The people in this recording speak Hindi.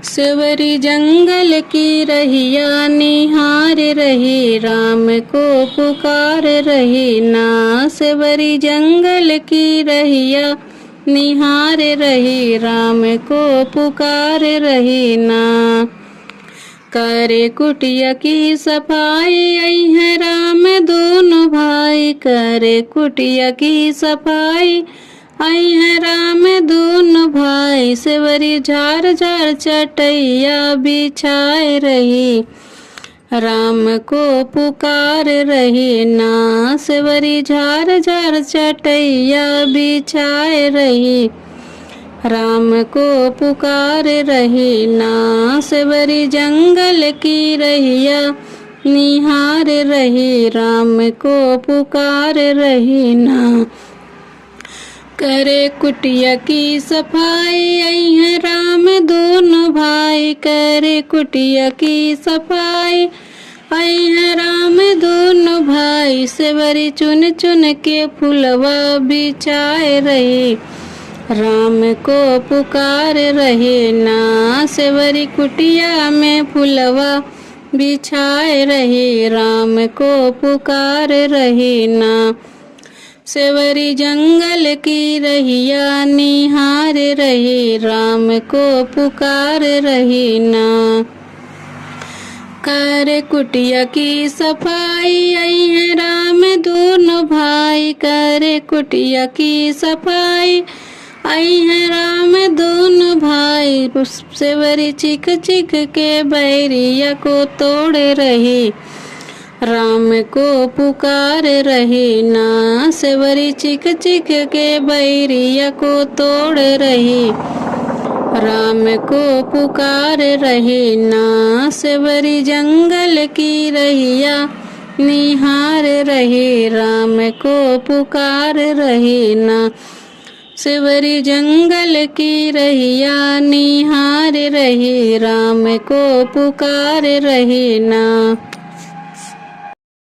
सेवरी जंगल की रहिया निहार रही, राम को पुकार रही ना। सेवरी जंगल की रहिया निहार रही, राम को पुकार रही ना। करे कुटिया की सफाई आई है राम दोनों भाई, करे कुटिया की सफाई आई है राम दोनों भाई। सेवरी झार झार चटैया बिछाए रही, राम को पुकार रही ना। सेवरी झार झार चटैया बिछाए रही, राम को पुकार रही ना। सेवरी जंगल की रहिया निहार रही, राम को पुकार रही ना। करे कुटिया की सफाई आई है राम दोनों भाई, करे कुटिया की सफाई आई है राम दोनों भाई। सेवरी चुन चुन के फुलवा बिछाए रही, राम को पुकार रहे ना। सेवरी कुटिया में फुलवा बिछाए रही, राम को पुकार रहे ना। सेवरी जंगल की रहिया निहार रही, राम को पुकार रही ना। करे कुटिया की सफाई आई है राम दोनों भाई, करे कुटिया की सफाई आई है राम दोनों भाई। सेवरी चिक चिक के बैरिया को तोड़ रही, राम को पुकार रही ना। सेवरी चिक चिक के बैरिया को तोड़ रही, राम को पुकार रही ना। सेवरी जंगल की रहिया निहार रही, राम को पुकार रही ना। सेवरी जंगल की रहिया निहार रही, राम को पुकार रही ना।